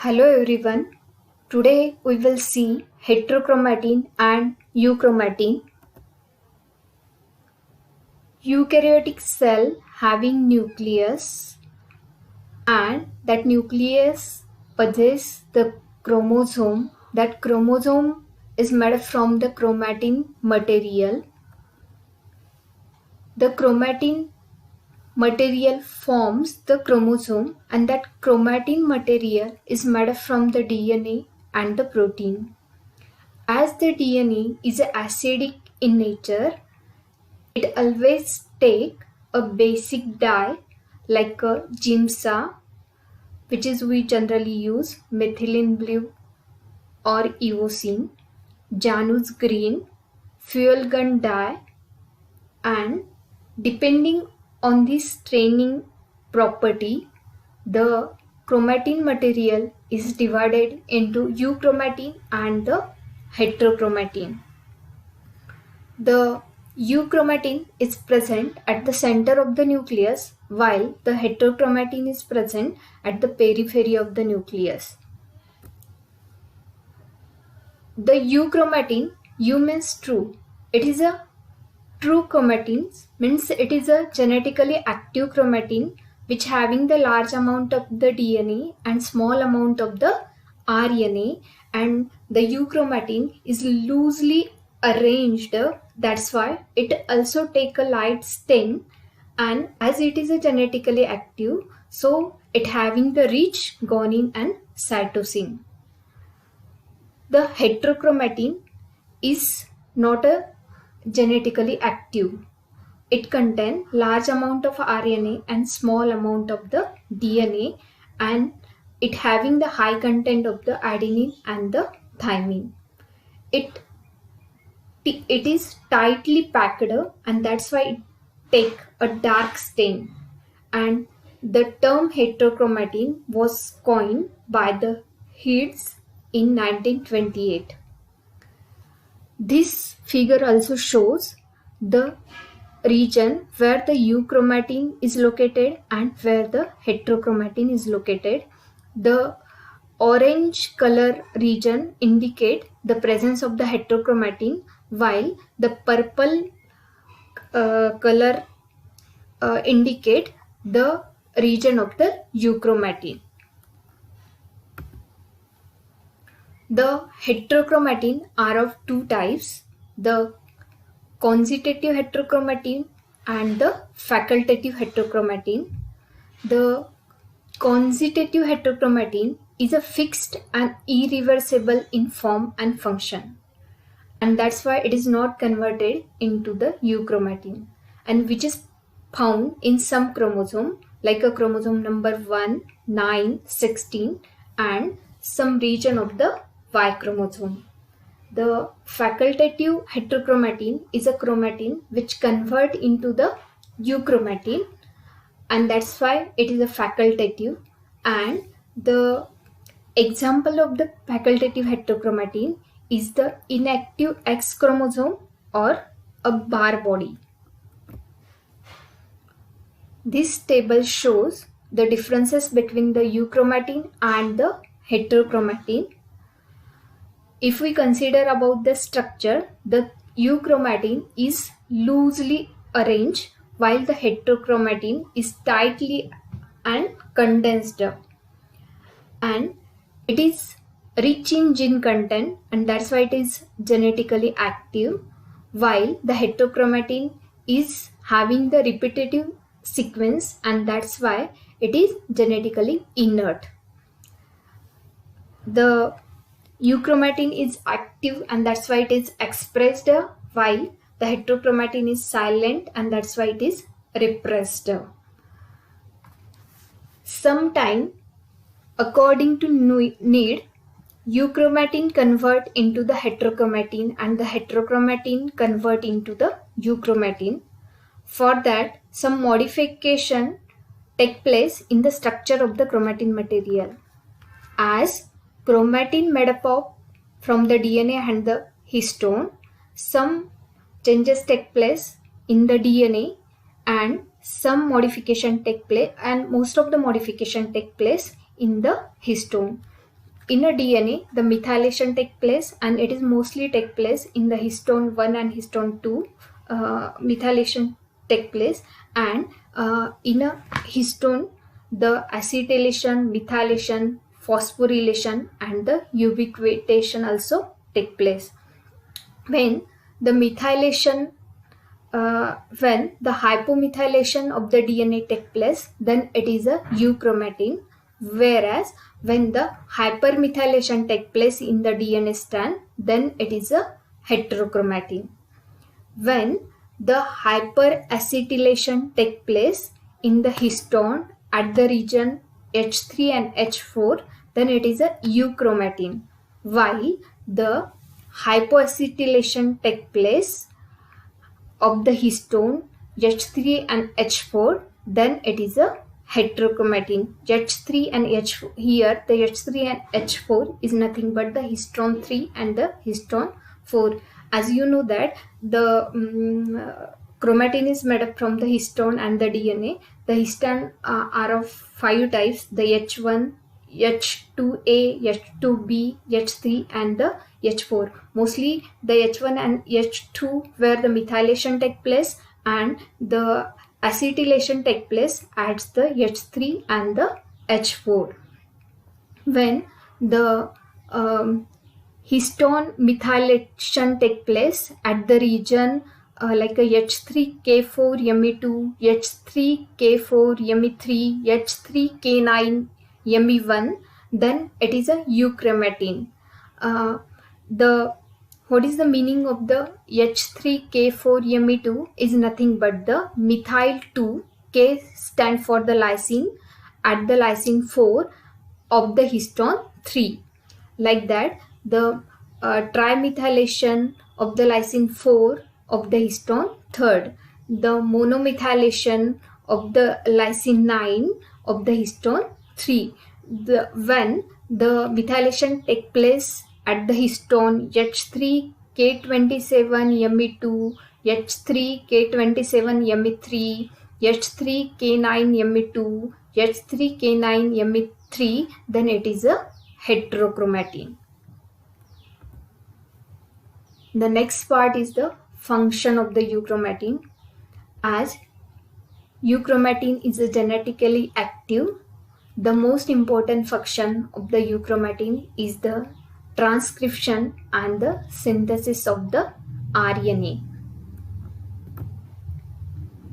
Hello everyone. Today we will see heterochromatin and euchromatin. Eukaryotic cell having nucleus, and that nucleus possesses the chromosome. That chromosome is made from the chromatin material. The chromatin material forms the chromosome, and that chromatin material is made from the DNA and the protein. As the DNA is acidic in nature, it always take a basic dye like a GIMSA, which is we generally use methylene blue or eosine, Janus green, fuel gun dye, and depending on the staining property, the chromatin material is divided into euchromatin and the heterochromatin. The euchromatin is present at the center of the nucleus, while the heterochromatin is present at the periphery of the nucleus. The euchromatin, U means true. It is a true chromatin, means it is a genetically active chromatin which having the large amount of the DNA and small amount of the RNA, and the euchromatin is loosely arranged. That's why it also take a light stain, and as it is a genetically active, so it having the rich guanine and cytosine. The heterochromatin is not a genetically active. It contains large amount of RNA and small amount of the DNA, and it having the high content of the adenine and the thymine. It is tightly packed, and that's why it take a dark stain. And the term heterochromatin was coined by the Heads in 1928. This figure also shows the region where the euchromatin is located and where the heterochromatin is located. The orange color region indicate the presence of the heterochromatin, while the purple color indicate the region of the euchromatin. The heterochromatin are of two types, the constitutive heterochromatin and the facultative heterochromatin. The constitutive heterochromatin is a fixed and irreversible in form and function, and that's why it is not converted into the euchromatin, and which is found in some chromosome like a chromosome number 1, 9, 16, and some region of the Y chromosome. The facultative heterochromatin is a chromatin which convert into the euchromatin, and that's why it is a facultative. And the example of the facultative heterochromatin is the inactive X chromosome or a bar body. This table shows the differences between the euchromatin and the heterochromatin. If we consider about the structure, the euchromatin is loosely arranged while the heterochromatin is tightly and condensed, and it is rich in gene content, and that's why it is genetically active, while the heterochromatin is having the repetitive sequence, and that's why it is genetically inert. The euchromatin is active, and that's why it is expressed, while the heterochromatin is silent, and that's why it is repressed. Sometime, according to need, euchromatin convert into the heterochromatin and the heterochromatin convert into the euchromatin. For that, some modification take place in the structure of the chromatin material. As chromatin made up of from the DNA and the histone, some changes take place in the DNA and some modification take place, and most of the modification take place in the histone. in a DNA, the methylation take place, and it is mostly take place in the histone 1 and histone 2. Methylation take place, and in a histone, the acetylation, methylation, phosphorylation, and the ubiquitation also take place. When the methylation when the hypomethylation of the DNA take place, then it is a euchromatin. Whereas when the hypermethylation take place in the DNA strand, then it is a heterochromatin. When the hyperacetylation take place in the histone at the region H3 and H4, then it is a euchromatin. While the hypoacetylation take place of the histone H3 and H4, then it is a heterochromatin. H3 and H4, here the H3 and H4 is nothing but the histone 3 and the histone 4. As you know that the chromatin is made up from the histone and the DNA. The histone are of 5 types: the H1, H2A, H2B, H3 and the H4. Mostly the H1 and H2 where the methylation take place and the acetylation take place at the H3 and the H4. When the histone methylation take place at the region like a H3K4 Me2, H3K4 Me3, H3K9 Me1, then it is a euchromatin. What is the meaning of the H3K4 Me2 is nothing but the methyl 2, K stand for the lysine, at the lysine 4 of the histone 3. Like that, the trimethylation of the lysine 4 of the histone 3rd, the monomethylation of the lysine 9 of the histone 3. When the methylation take place at the histone H3K27 Me2, H3K27 Me3, H3K9 Me2, H3K9 Me3, then it is a heterochromatin. The next part is the function of the euchromatin. As euchromatin is a genetically active, the most important function of the euchromatin is the transcription and the synthesis of the RNA.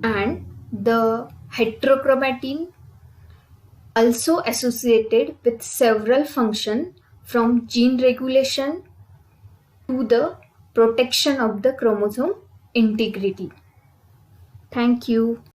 And the heterochromatin also associated with several functions from gene regulation to the protection of the chromosome integrity. Thank you.